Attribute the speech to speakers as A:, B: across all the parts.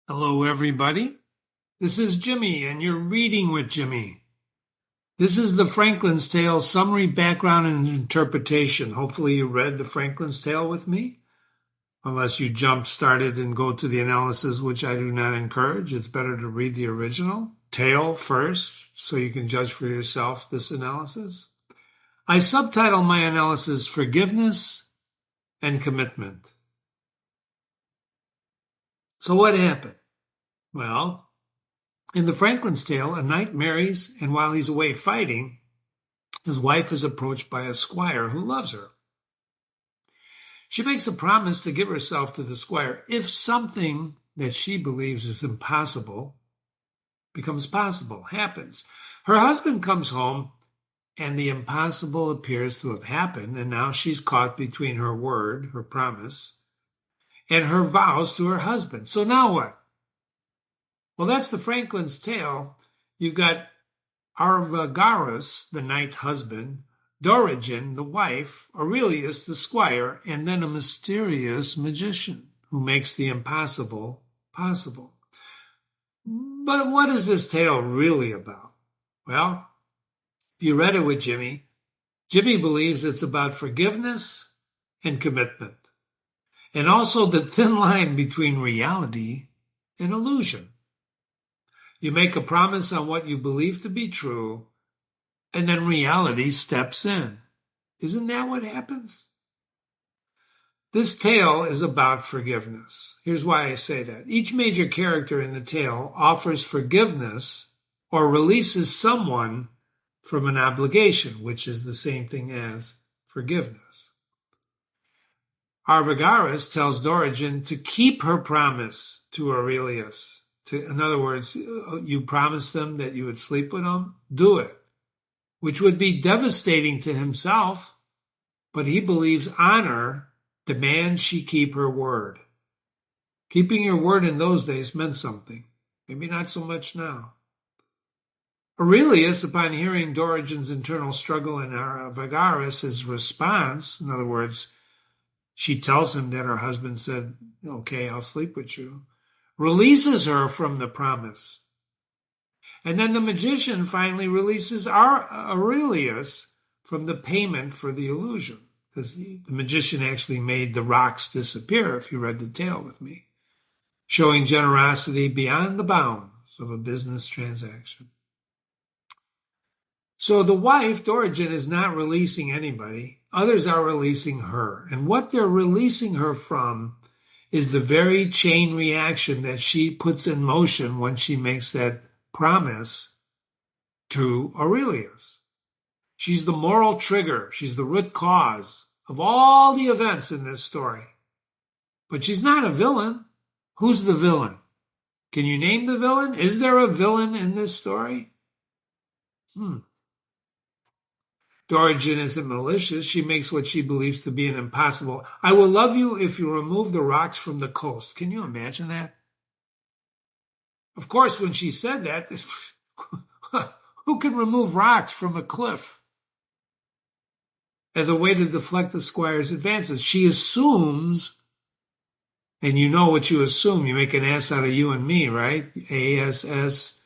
A: Hello, everybody. This is Jimmy, and you're reading with Jimmy. This is the Franklin's Tale summary, background, and interpretation. Hopefully, you read the Franklin's Tale with me, unless you jump started and go to the analysis, which I do not encourage. It's better to read the original tale first, so you can judge for yourself this analysis. I subtitle my analysis Forgiveness and Commitment. So what happened? Well, in the Franklin's Tale, a knight marries, and while he's away fighting, his wife is approached by a squire who loves her. She makes a promise to give herself to the squire if something that she believes is impossible becomes possible, happens. Her husband comes home, and the impossible appears to have happened, and now she's caught between her word, her promise, and her vows to her husband. So now what? Well, that's the Franklin's Tale. You've got Arveragus, the knight husband, Dorigen, the wife, Aurelius, the squire, and then a mysterious magician who makes the impossible possible. But what is this tale really about? Well, if you read it with Jimmy, Jimmy believes it's about forgiveness and commitment, and also the thin line between reality and illusion. You make a promise on what you believe to be true, and then reality steps in. Isn't that what happens? This tale is about forgiveness. Here's why I say that. Each major character in the tale offers forgiveness or releases someone from an obligation, which is the same thing as forgiveness. Arveragus tells Dorigen to keep her promise to Aurelius. In other words, you promised them that you would sleep with them, do it, which would be devastating to himself, but he believes honor demands she keep her word. Keeping your word in those days meant something, maybe not so much now. Aurelius, upon hearing Dorigen's internal struggle and Arveragus' response, in other words, she tells him that her husband said, okay, I'll sleep with you, releases her from the promise. And then the magician finally releases Aurelius from the payment for the illusion, because the magician actually made the rocks disappear, if you read the tale with me, showing generosity beyond the bounds of a business transaction. So the wife, Dorigen, is not releasing anybody. Others are releasing her. And what they're releasing her from is the very chain reaction that she puts in motion when she makes that promise to Aurelius. She's the moral trigger. She's the root cause of all the events in this story. But she's not a villain. Who's the villain? Can you name the villain? Is there a villain in this story? Dorigen isn't malicious. She makes what she believes to be an impossible. I will love you if you remove the rocks from the coast. Can you imagine that? Of course, when she said that, who can remove rocks from a cliff as a way to deflect the squire's advances? She assumes, and you know what you assume. You make an ass out of you and me, right? ASS,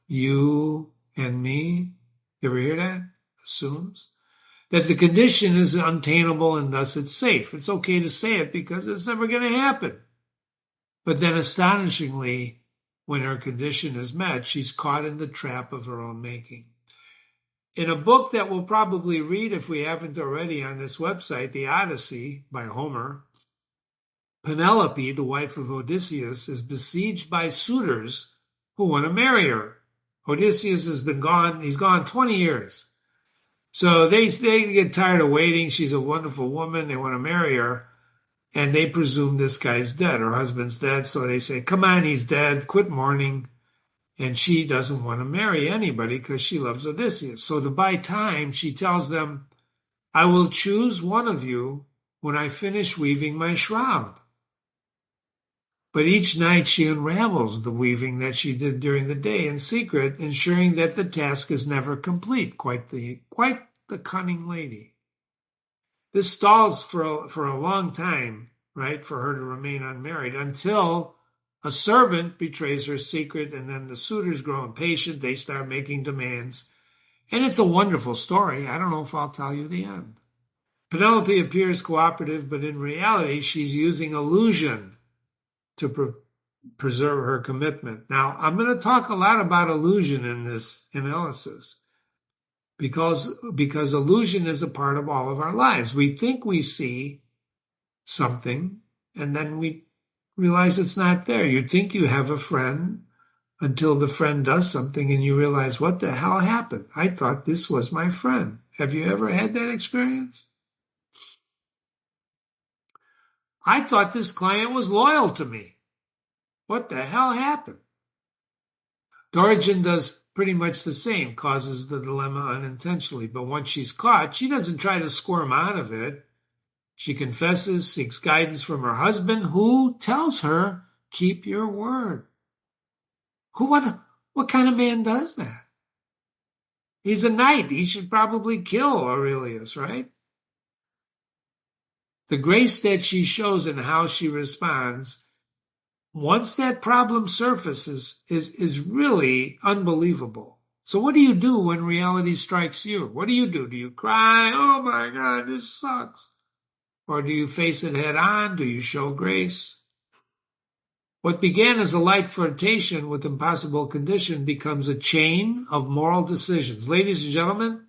A: you and me. You ever hear that? Assumes. That the condition is untainable and thus it's safe. It's okay to say it because it's never going to happen. But then astonishingly, when her condition is met, she's caught in the trap of her own making. In a book that we'll probably read if we haven't already on this website, The Odyssey by Homer, Penelope, the wife of Odysseus, is besieged by suitors who want to marry her. Odysseus has been gone. He's gone 20 years. So they get tired of waiting. She's a wonderful woman. They want to marry her. And they presume this guy's dead. Her husband's dead. So they say, come on, he's dead. Quit mourning. And she doesn't want to marry anybody because she loves Odysseus. So to buy time, she tells them, I will choose one of you when I finish weaving my shroud. But each night she unravels the weaving that she did during the day in secret, ensuring that the task is never complete. Quite the cunning lady. This stalls for a long time, right, for her to remain unmarried until A servant betrays her secret, and then the suitors grow impatient. They start making demands. And it's a wonderful story. I don't know if I'll tell you the end. Penelope appears cooperative, but in reality, she's using illusion to preserve her commitment. Now, I'm going to talk a lot about illusion in this analysis because illusion is a part of all of our lives. We think we see something, and then we realize it's not there. You think you have a friend until the friend does something, and you realize, what the hell happened? I thought this was my friend. Have you ever had that experience? I thought this client was loyal to me. What the hell happened? Dorigen does pretty much the same, causes the dilemma unintentionally. But once she's caught, she doesn't try to squirm out of it. She confesses, seeks guidance from her husband, who tells her, keep your word. What kind of man does that? He's a knight. He should probably kill Aurelius, right? The grace that she shows in how she responds, once that problem surfaces, is really unbelievable. So what do you do when reality strikes you? What do? Do you cry, oh my God, this sucks? Or do you face it head on? Do you show grace? What began as a light flirtation with impossible condition becomes a chain of moral decisions. Ladies and gentlemen,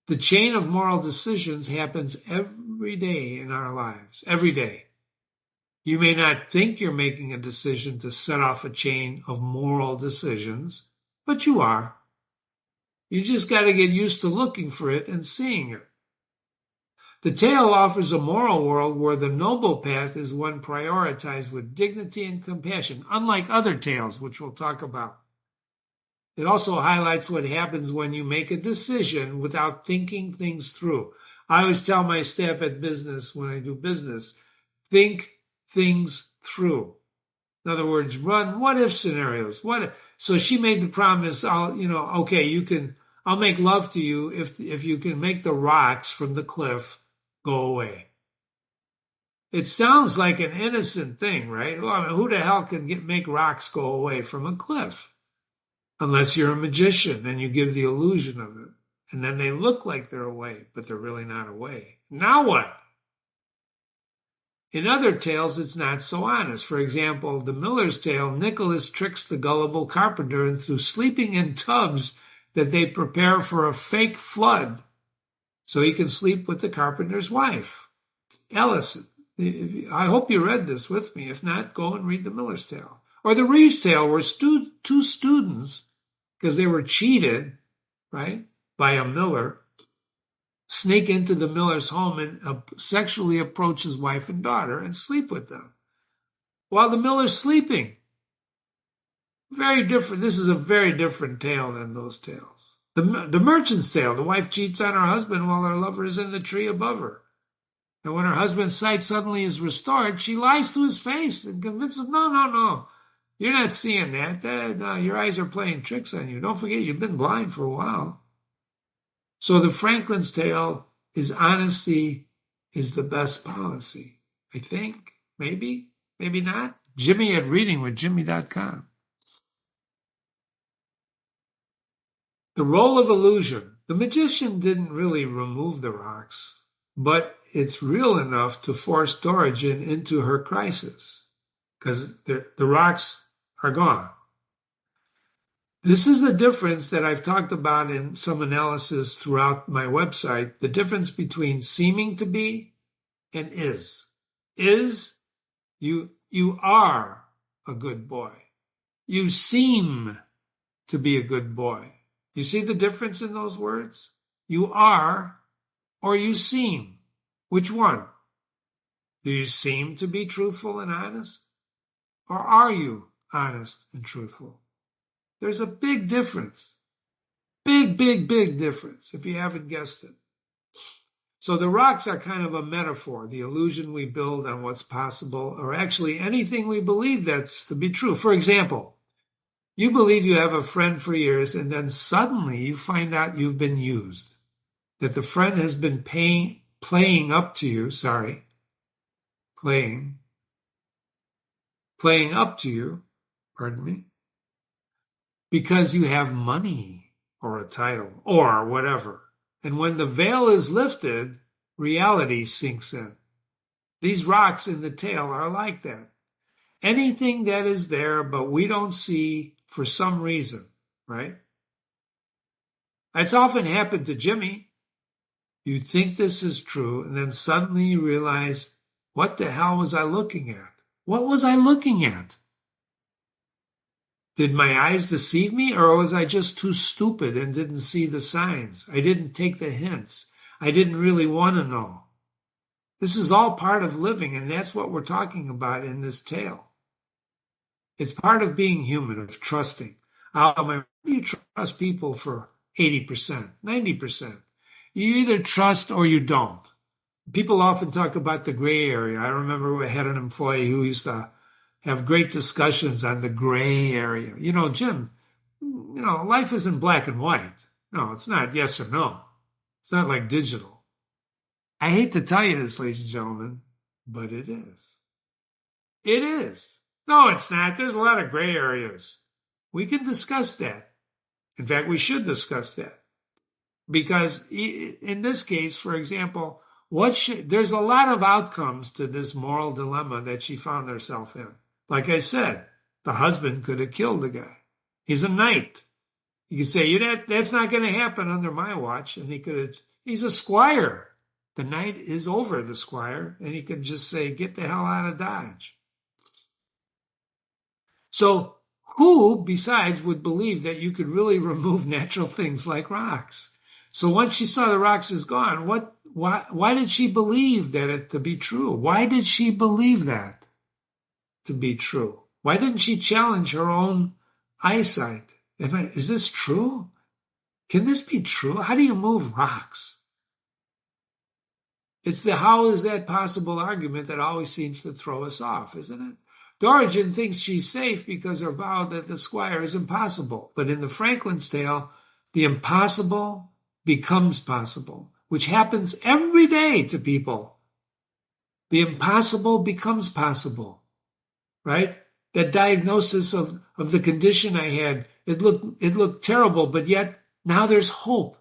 A: the chain of moral decisions happens every day in our lives, every day. You may not think you're making a decision to set off a chain of moral decisions, but you are. You just got to get used to looking for it and seeing it. The tale offers a moral world where the noble path is one prioritized with dignity and compassion, unlike other tales, which we'll talk about. It also highlights what happens when you make a decision without thinking things through. I always tell my staff at business, when I do business, think things through. In other words, run what-if scenarios. So she made the promise, I'll make love to you if you can make the rocks from the cliff go away. It sounds like an innocent thing, right? Well, I mean, who the hell can make rocks go away from a cliff? Unless you're a magician and you give the illusion of it. And then they look like they're away, but they're really not away. Now what? In other tales, it's not so honest. For example, the Miller's Tale, Nicholas tricks the gullible carpenter into sleeping in tubs that they prepare for a fake flood so he can sleep with the carpenter's wife. Ellison, I hope you read this with me. If not, go and read the Miller's Tale. Or the Reeves Tale, where two students, because they were cheated, right, by a miller, sneak into the miller's home and sexually approach his wife and daughter and sleep with them while the miller's sleeping. Very different. This is a very different tale than those tales. The Merchant's Tale, the wife cheats on her husband while her lover is in the tree above her. And when her husband's sight suddenly is restored, she lies to his face and convinces him, no, you're not seeing that. Your eyes are playing tricks on you. Don't forget, you've been blind for a while. So the Franklin's Tale is honesty is the best policy. I think. Maybe not. Jimmy at readingwithjimmy.com. The role of illusion. The magician didn't really remove the rocks, but it's real enough to force Dorigen into her crisis because the rocks are gone. This is a difference that I've talked about in some analysis throughout my website, the difference between seeming to be and is. Is, you are a good boy. You seem to be a good boy. You see the difference in those words? You are or you seem. Which one? Do you seem to be truthful and honest? Or are you honest and truthful? There's a big difference. Big difference, if you haven't guessed it. So the rocks are kind of a metaphor, the illusion we build on what's possible, or actually anything we believe that's to be true. For example, you believe you have a friend for years, and then suddenly you find out you've been used, that the friend has been playing playing up to you, pardon me, because you have money or a title or whatever. And when the veil is lifted, reality sinks in. These rocks in the tail are like that. Anything that is there, but we don't see for some reason, right? It's often happened to Jimmy. You think this is true, and then suddenly you realize, what the hell was I looking at? What was I looking at? Did my eyes deceive me, or was I just too stupid and didn't see the signs? I didn't take the hints. I didn't really want to know. This is all part of living, and that's what we're talking about in this tale. It's part of being human, of trusting. You trust people for 80%, 90%. You either trust or you don't. People often talk about the gray area. I remember we had an employee who used to have great discussions on the gray area. Jim, life isn't black and white. No, it's not yes or no. It's not like digital. I hate to tell you this, ladies and gentlemen, but it is. It is. No, it's not. There's a lot of gray areas. We can discuss that. In fact, we should discuss that. Because in this case, for example, there's a lot of outcomes to this moral dilemma that she found herself in. Like I said, the husband could have killed the guy. He's a knight. You could say, that's not going to happen under my watch. And he's a squire. The knight is over the squire, and he could just say, get the hell out of Dodge. So who, besides, would believe that you could really remove natural things like rocks? So once she saw the rocks is gone, why did she believe that to be true? Why did she believe that to be true? Why didn't she challenge her own eyesight? Is this true? Can this be true? How do you move rocks? It's the how is that possible argument that always seems to throw us off, isn't it? Dorigen thinks she's safe because her vow that the squire is impossible. But in the Franklin's tale, the impossible becomes possible, which happens every day to people. The impossible becomes possible, right? That diagnosis of the condition I had, it looked terrible, but yet now there's hope,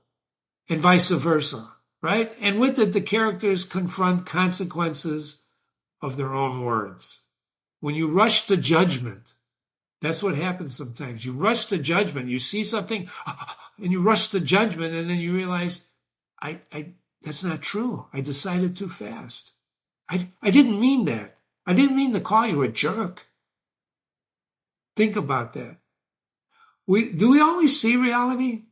A: and vice versa, right? And with it, the characters confront consequences of their own words. When you rush to judgment, that's what happens sometimes. You rush to judgment. You see something, and you rush to judgment, and then you realize, that's not true. I decided too fast. I didn't mean that. I didn't mean to call you a jerk. Think about that. Do we always see reality?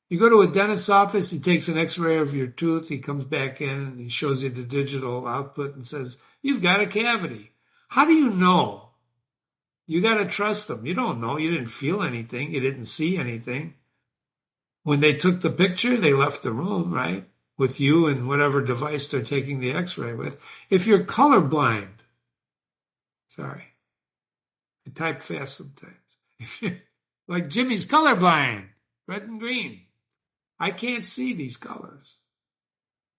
A: You go to a dentist's office, he takes an x-ray of your tooth, he comes back in, and he shows you the digital output and says, you've got a cavity. How do you know? You got to trust them. You don't know. You didn't feel anything. You didn't see anything. When they took the picture, they left the room, right? With you and whatever device they're taking the x-ray with. If you're colorblind, sorry, I type fast sometimes. If you're, like Jimmy's colorblind, red and green. I can't see these colors.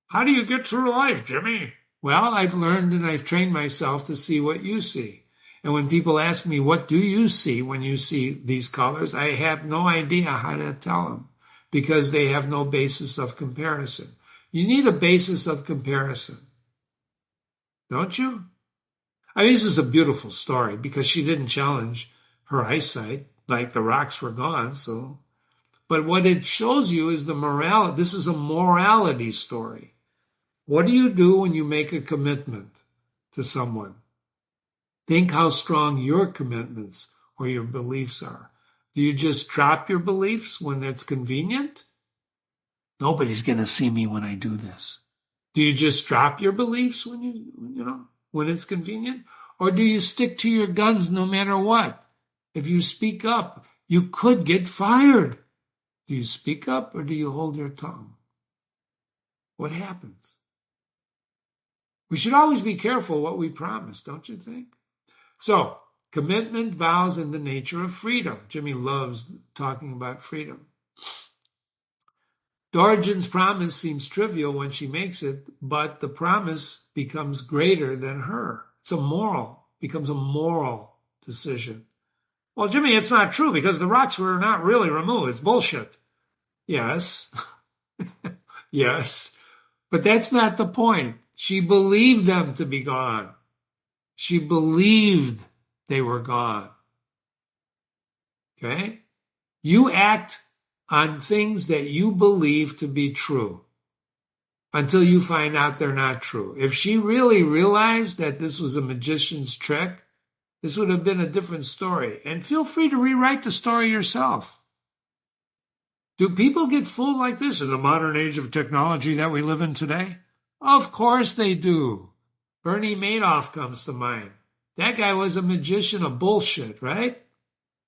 A: How do you get through life, Jimmy? Well, I've learned and I've trained myself to see what you see. And when people ask me, what do you see when you see these colors? I have no idea how to tell them because they have no basis of comparison. You need a basis of comparison, don't you? I mean, this is a beautiful story because she didn't challenge her eyesight, like the rocks were gone. So, but what it shows you is the morality. This is a morality story. What do you do when you make a commitment to someone? Think how strong your commitments or your beliefs are. Do you just drop your beliefs when it's convenient? Nobody's going to see me when I do this. Do you just drop your beliefs when it's convenient? Or do you stick to your guns no matter what? If you speak up, you could get fired. Do you speak up or do you hold your tongue? What happens? We should always be careful what we promise, don't you think? So, commitment, vows, and the nature of freedom. Jimmy loves talking about freedom. Dorigen's promise seems trivial when she makes it, but the promise becomes greater than her. It's a moral. becomes a moral decision. Well, Jimmy, it's not true because the rocks were not really removed. It's bullshit. Yes. Yes. But that's not the point. She believed them to be gone. She believed they were gone. Okay? You act on things that you believe to be true until you find out they're not true. If she really realized that this was a magician's trick, this would have been a different story. And feel free to rewrite the story yourself. Do people get fooled like this in the modern age of technology that we live in today? Of course they do. Bernie Madoff comes to mind. That guy was a magician of bullshit, right?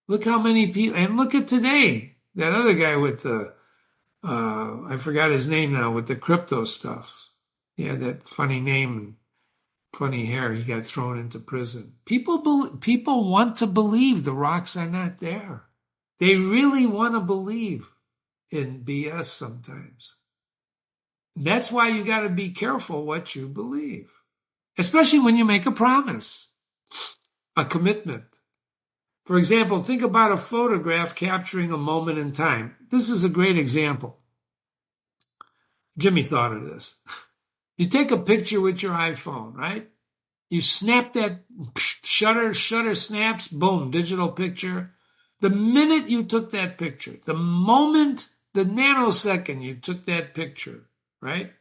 A: Look how many people, and look at today. That other guy with the, I forgot his name now, with the crypto stuff. He had that funny name and funny hair. He got thrown into prison. People want to believe the rocks are not there. They really want to believe in BS sometimes. That's why you got to be careful what you believe, especially when you make a promise, a commitment. For example, think about a photograph capturing a moment in time. This is a great example. Jimmy thought of this. You take a picture with your iPhone, right? You snap that shutter snaps, boom, digital picture. The minute you took that picture, the moment, the nanosecond you took that picture, right?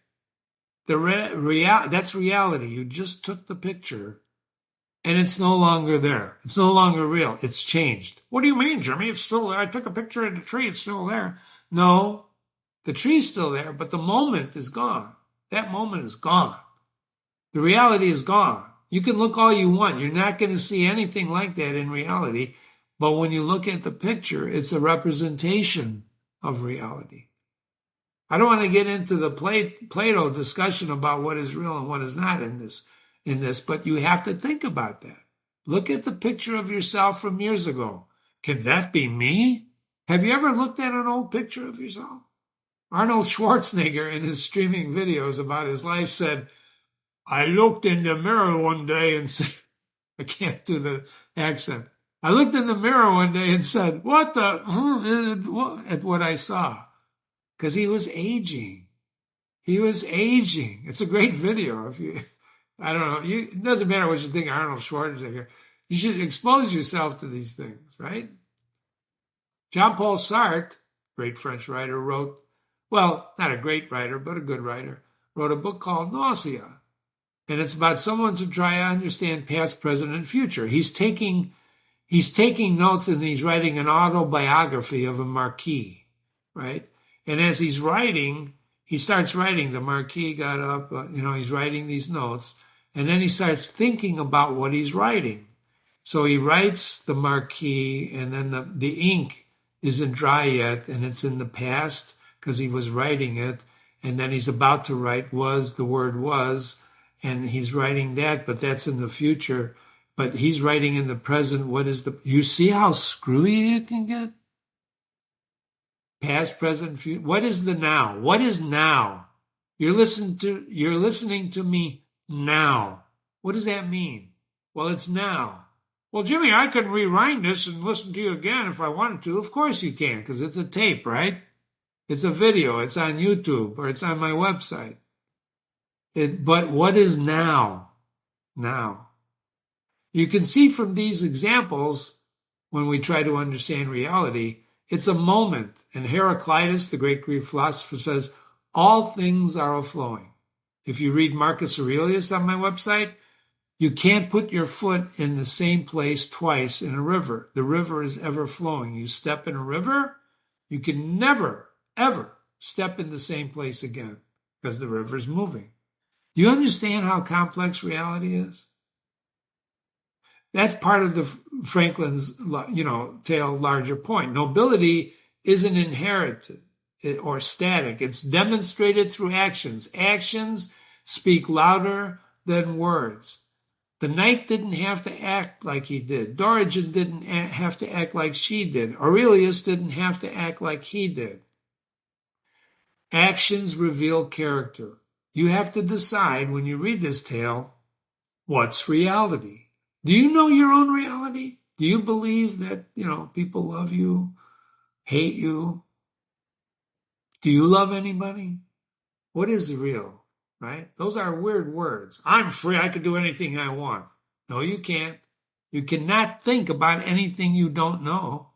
A: That's reality. You just took the picture and it's no longer there. It's no longer real. It's changed. What do you mean, Jimmy? It's still there. I took a picture of the tree. It's still there. No, the tree's still there, but the moment is gone. That moment is gone. The reality is gone. You can look all you want. You're not going to see anything like that in reality. But when you look at the picture, it's a representation of reality. I don't want to get into the Plato discussion about what is real and what is not in this, but you have to think about that. Look at the picture of yourself from years ago. Can that be me? Have you ever looked at an old picture of yourself? Arnold Schwarzenegger, in his streaming videos about his life, said, I looked in the mirror one day and said, I can't do the accent. I looked in the mirror one day and said, at what I saw. Because he was aging. He was aging. It's a great video. I don't know. It doesn't matter what you think of Arnold Schwarzenegger. You should expose yourself to these things, right? Jean-Paul Sartre, great French writer, wrote, well, not a great writer, but a good writer, wrote a book called Nausea. And it's about someone to try to understand past, present, and future. He's taking notes and he's writing an autobiography of a marquis, right? And as he's writing, he starts writing. The marquis got up, he's writing these notes. And then he starts thinking about what he's writing. So he writes the marquis, and then the ink isn't dry yet, and it's in the past because he was writing it. And then he's about to write the word was, and he's writing that, but that's in the future. But he's writing in the present. You see how screwy it can get? Past, present, future. What is the now? What is now? You're listening to me now. What does that mean? Well, it's now. Well, Jimmy, I could rewind this and listen to you again if I wanted to. Of course you can, because it's a tape, right? It's a video. It's on YouTube or it's on my website. But what is now? Now. You can see from these examples, when we try to understand reality, it's a moment. And Heraclitus, the great Greek philosopher, says, all things are flowing. If you read Marcus Aurelius on my website, you can't put your foot in the same place twice in a river. The river is ever flowing. You step in a river, you can never, ever step in the same place again because the river is moving. Do you understand how complex reality is? That's part of the Franklin's, tale larger point. Nobility isn't inherited or static. It's demonstrated through actions. Actions speak louder than words. The knight didn't have to act like he did. Dorigen didn't have to act like she did. Aurelius didn't have to act like he did. Actions reveal character. You have to decide when you read this tale, what's reality? Do you know your own reality? Do you believe that, people love you, hate you? Do you love anybody? What is real, right? Those are weird words. I'm free. I can do anything I want. No, you can't. You cannot think about anything you don't know.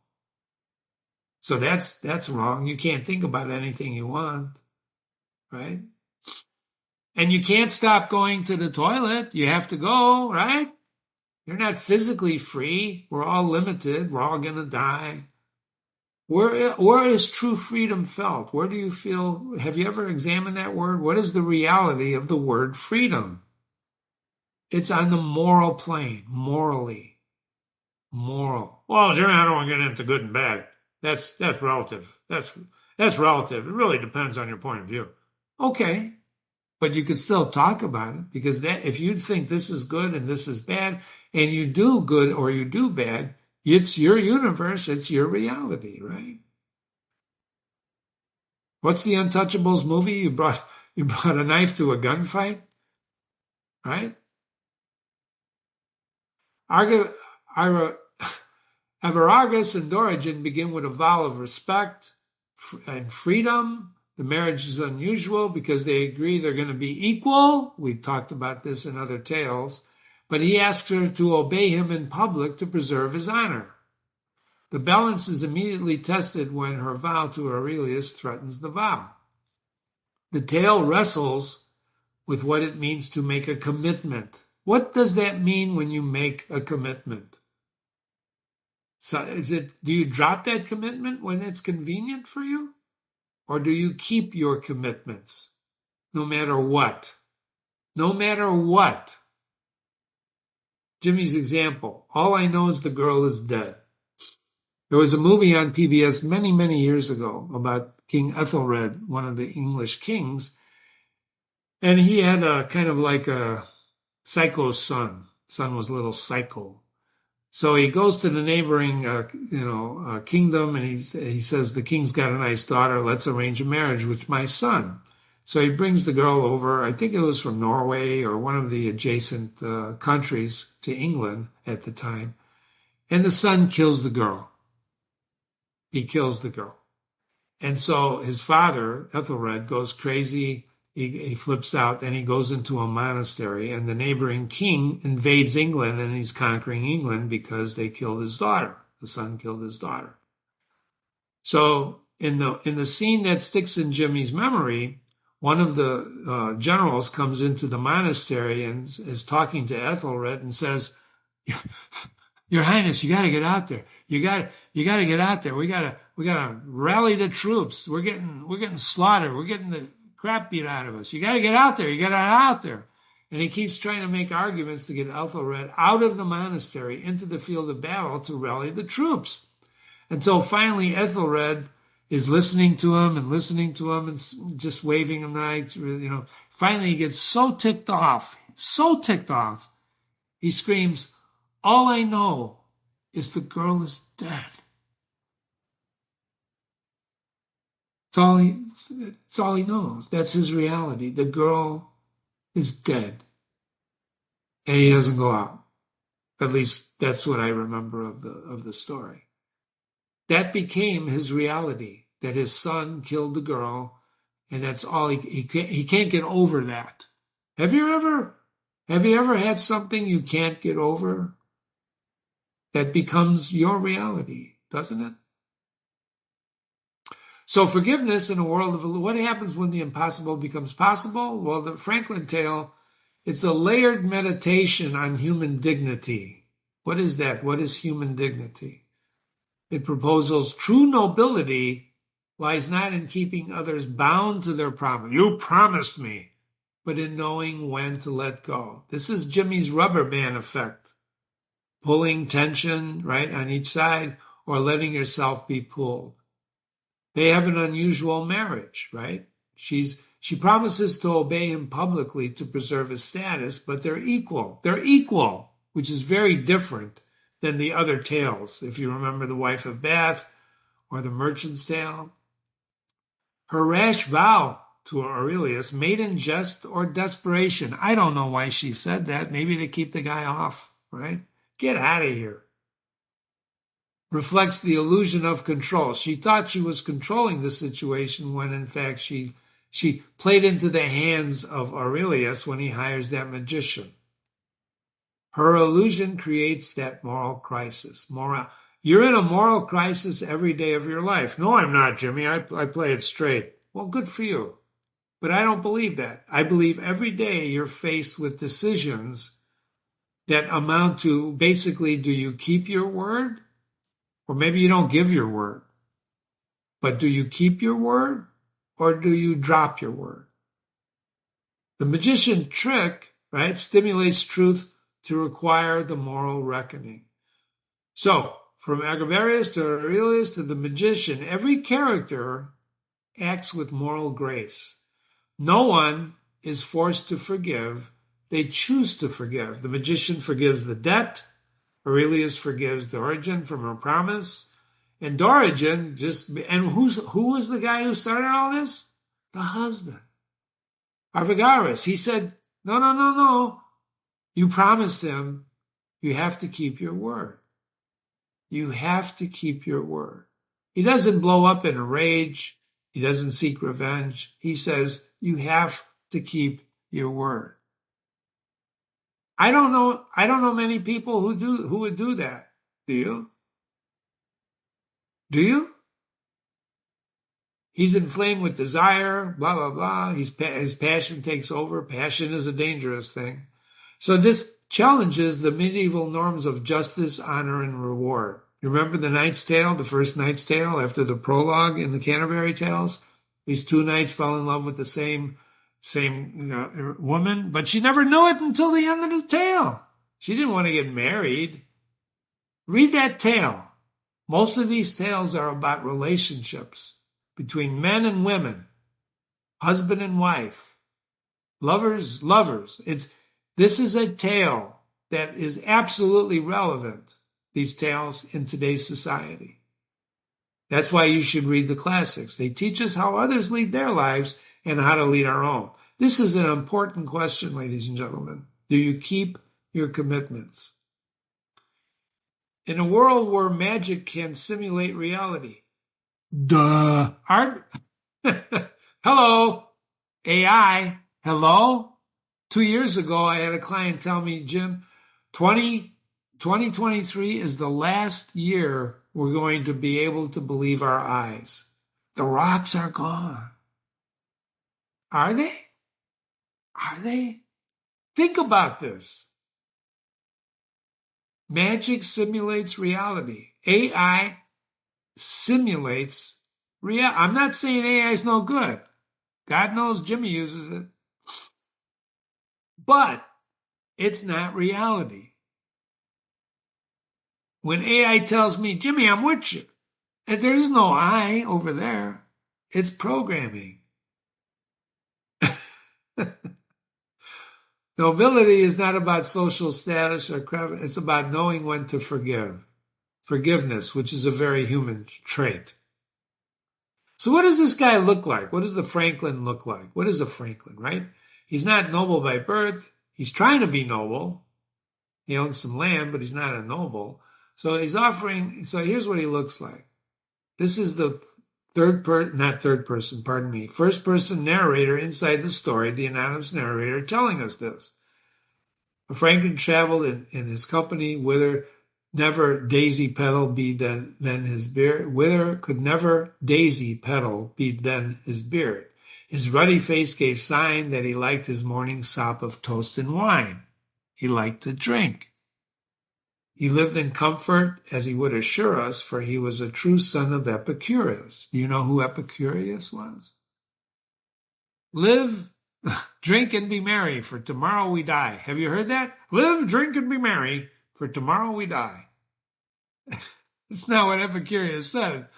A: So that's wrong. You can't think about anything you want, right? And you can't stop going to the toilet. You have to go, right? You're not physically free. We're all limited. We're all going to die. Where is true freedom felt? Where do you feel? Have you ever examined that word? What is the reality of the word freedom? It's on the moral plane, morally. Moral. Well, Jeremy, I don't want to get into good and bad. That's relative. That's relative. It really depends on your point of view. Okay. But you could still talk about it, because if you think this is good and this is bad, and you do good or you do bad, it's your universe, it's your reality, right? What's the Untouchables movie? You brought a knife to a gunfight, right? Arveragus and Dorigen begin with a vow of respect and freedom. The marriage is unusual because they agree they're going to be equal. We talked about this in other tales. But he asks her to obey him in public to preserve his honor. The balance is immediately tested when her vow to Aurelius threatens the vow. The tale wrestles with what it means to make a commitment. What does that mean when you make a commitment? So do you drop that commitment when it's convenient for you? Or do you keep your commitments no matter what? No matter what. Jimmy's example, all I know is the girl is dead. There was a movie on PBS many, many years ago about King Ethelred, one of the English kings, and he had a kind of like a psycho son. Son was a little psycho. So he goes to the neighboring, kingdom, and he says, the king's got a nice daughter. Let's arrange a marriage with my son. So he brings the girl over. I think it was from Norway or one of the adjacent countries to England at the time. And the son kills the girl. He kills the girl. And so his father, Ethelred, goes crazy. He flips out, and he goes into a monastery, and the neighboring king invades England, and he's conquering England because they killed his daughter. The son killed his daughter. So in the scene that sticks in Jimmy's memory, one of the generals comes into the monastery and is talking to Ethelred and says, Your Highness, you got to get out there. You got to get out there. We got to rally the troops. We're getting slaughtered. We're getting the crap beat out of us. You got to get out there. You got to get out there. And he keeps trying to make arguments to get Ethelred out of the monastery into the field of battle to rally the troops. Until finally Ethelred is listening to him and just waving him nice. Finally he gets so ticked off, he screams, all I know is the girl is dead. It's all he knows. That's his reality. The girl is dead. And he doesn't go out. At least that's what I remember of the story. That became his reality, that his son killed the girl, and that's all he can't get over that. Have you ever had something you can't get over? That becomes your reality, doesn't it? So forgiveness in a world of what happens when the impossible becomes possible? Well, the Franklin tale, it's a layered meditation on human dignity. What is that? What is human dignity? It proposes true nobility lies not in keeping others bound to their promise. You promised me, but in knowing when to let go. This is Jimmy's rubber band effect. Pulling tension, right, on each side, or letting yourself be pulled. They have an unusual marriage, right? She promises to obey him publicly to preserve his status, but they're equal. They're equal, which is very different than the other tales. If you remember The Wife of Bath or The Merchant's Tale. Her rash vow to Aurelius, made in jest or desperation. I don't know why she said that. Maybe to keep the guy off, right? Get out of here. Reflects the illusion of control. She thought she was controlling the situation when in fact she played into the hands of Aurelius when he hires that magician. Her illusion creates that moral crisis. You're in a moral crisis every day of your life. No, I'm not, Jimmy. I play it straight. Well, good for you. But I don't believe that. I believe every day you're faced with decisions that amount to basically, do you keep your word? Or maybe you don't give your word. But do you keep your word? Or do you drop your word? The magician trick, right, stimulates truth to require the moral reckoning. So, from Arveragus to Aurelius to the magician, every character acts with moral grace. No one is forced to forgive. They choose to forgive. The magician forgives the debt. Aurelius forgives Dorigen from her promise. And Dorigen who was the guy who started all this? The husband. Arveragus. He said, no. You promised him. You have to keep your word. You have to keep your word. He doesn't blow up in a rage. He doesn't seek revenge. He says, you have to keep your word. I don't know many people who would do that. Do you? Do you? He's inflamed with desire, blah, blah, blah. His passion takes over. Passion is a dangerous thing. So this challenges the medieval norms of justice, honor, and reward. You remember the Knight's Tale, the first Knight's Tale after the prologue in the Canterbury Tales? These two knights fell in love with the same woman, but she never knew it until the end of the tale. She didn't want to get married. Read that tale. Most of these tales are about relationships between men and women, husband and wife, lovers. This is a tale that is absolutely relevant, these tales in today's society. That's why you should read the classics. They teach us how others lead their lives and how to lead our own. This is an important question, ladies and gentlemen. Do you keep your commitments? In a world where magic can simulate reality, hello, AI, hello? 2 years ago, I had a client tell me, Jim, 2023 is the last year we're going to be able to believe our eyes. The rocks are gone. Are they? Are they? Think about this. Magic simulates reality. AI simulates reality. I'm not saying AI is no good. God knows Jimmy uses it. But it's not reality. When AI tells me, Jimmy, I'm with you, and there is no I over there, it's programming. Nobility is not about social status or credit. It's about knowing when to forgive. Forgiveness, which is a very human trait. So what does this guy look like? What does the Franklin look like? What is a Franklin, right? He's not noble by birth. He's trying to be noble. He owns some land, but he's not a noble. So he's offering, so here's what he looks like. This is the first person narrator inside the story, the anonymous narrator telling us this. Franklin traveled in his company, whither never daisy petal be then his beard, whither could never daisy petal be then his beard. His ruddy face gave sign that he liked his morning sop of toast and wine. He liked to drink. He lived in comfort, as he would assure us, for he was a true son of Epicurus. Do you know who Epicurus was? Live, drink, and be merry, for tomorrow we die. Have you heard that? Live, drink, and be merry, for tomorrow we die. It's not what Epicurus said,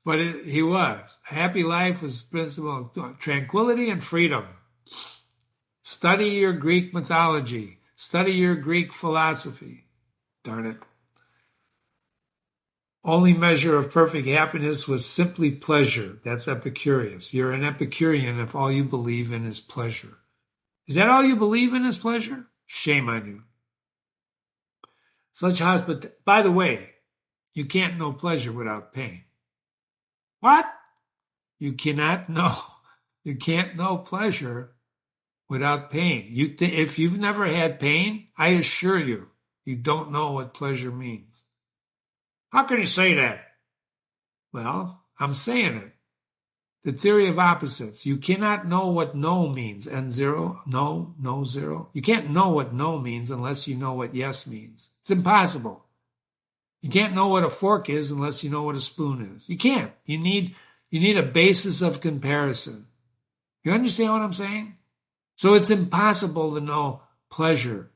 A: but he was. A happy life was principle of tranquility and freedom. Study your Greek mythology. Study your Greek philosophy. Darn it. Only measure of perfect happiness was simply pleasure. That's Epicurus. You're an Epicurean if all you believe in is pleasure. Is that all you believe in is pleasure? Shame on you. By the way, you can't know pleasure without pain. What? You can't know pleasure without pain. If you've never had pain, I assure you, you don't know what pleasure means. How can you say that? Well, I'm saying it. The theory of opposites. You cannot know what no means. N0, no, no, zero. You can't know what no means unless you know what yes means. It's impossible. You can't know what a fork is unless you know what a spoon is. You can't. You need a basis of comparison. You understand what I'm saying? So it's impossible to know pleasure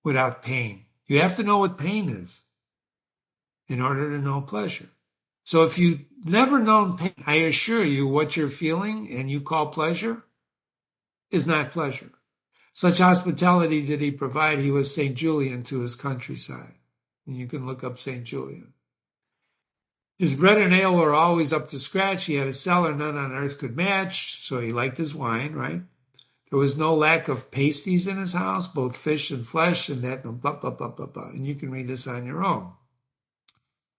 A: without pain. You have to know what pain is in order to know pleasure. So if you've never known pain, I assure you what you're feeling and you call pleasure is not pleasure. Such hospitality did he provide, he was St. Julian to his countryside. And you can look up St. Julian. His bread and ale were always up to scratch. He had a cellar none on earth could match, so he liked his wine, right? There was no lack of pasties in his house, both fish and flesh, and that, blah, blah, blah, blah, blah. And you can read this on your own.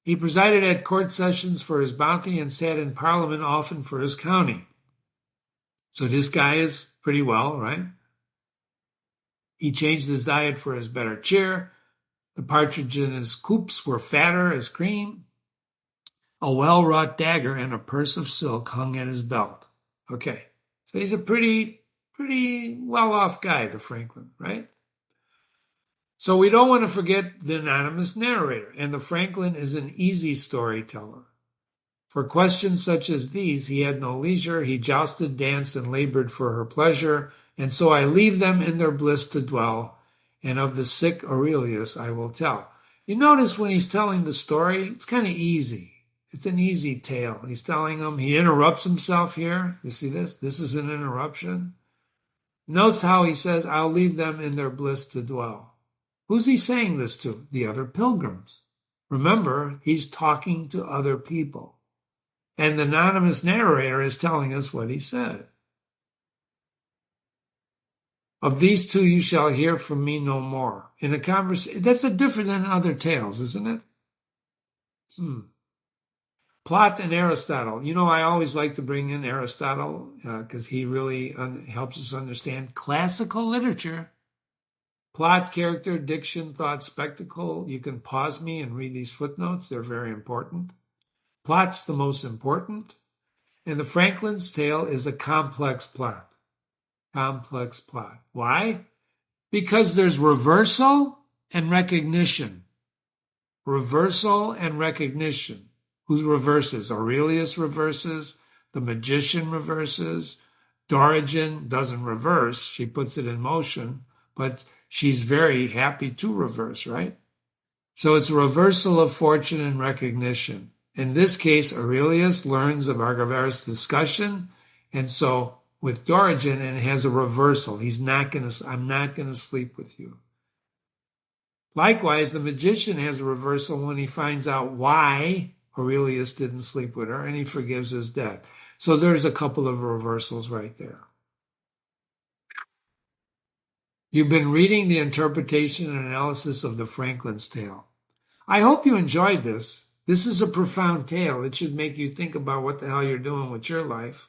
A: He presided at court sessions for his bounty and sat in parliament often for his county. So this guy is pretty well, right? He changed his diet for his better cheer. The partridge in his coops were fatter as cream. A well-wrought dagger and a purse of silk hung at his belt. Okay, so he's a pretty well-off guy, the Franklin, right? So we don't want to forget the anonymous narrator, and the Franklin is an easy storyteller. For questions such as these, he had no leisure. He jousted, danced, and labored for her pleasure. And so I leave them in their bliss to dwell, and of the sick Aurelius I will tell. You notice when he's telling the story, it's kind of easy. It's an easy tale. He's telling them, he interrupts himself here. You see this? This is an interruption. Notes how he says, I'll leave them in their bliss to dwell. Who's he saying this to? The other pilgrims. Remember, he's talking to other people. And the anonymous narrator is telling us what he said. Of these two you shall hear from me no more. In a conversation, that's a different than other tales, isn't it? Plot and Aristotle. You know, I always like to bring in Aristotle because he really helps us understand classical literature. Plot, character, diction, thought, spectacle. You can pause me and read these footnotes. They're very important. Plot's the most important. And the Franklin's tale is a complex plot. Complex plot. Why? Because there's reversal and recognition. Reversal and recognition. Who reverses? Aurelius reverses. The magician reverses. Dorigen doesn't reverse. She puts it in motion, but she's very happy to reverse, right? So it's a reversal of fortune and recognition. In this case, Aurelius learns of Arveragus' discussion, and so with Dorigen, and it has a reversal. I'm not going to sleep with you. Likewise, the magician has a reversal when he finds out why Aurelius didn't sleep with her, and he forgives his debt. So there's a couple of reversals right there. You've been reading the interpretation and analysis of the Franklin's tale. I hope you enjoyed this. This is a profound tale. It should make you think about what the hell you're doing with your life.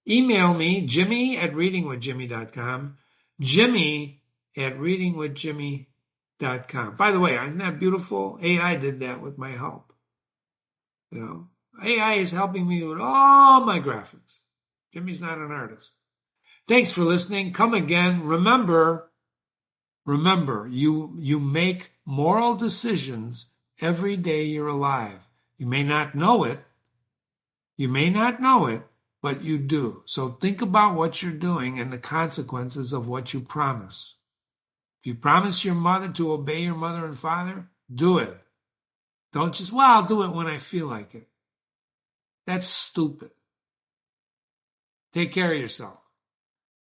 A: Email me, Jimmy@readingwithjimmy.com, Jimmy@readingwithjimmy.com. By the way, isn't that beautiful? AI did that with my help. You know, AI is helping me with all my graphics. Jimmy's not an artist. Thanks for listening. Come again. Remember, you make moral decisions every day you're alive. You may not know it. But you do. So think about what you're doing and the consequences of what you promise. If you promise your mother to obey your mother and father, do it. Don't just, I'll do it when I feel like it. That's stupid. Take care of yourself.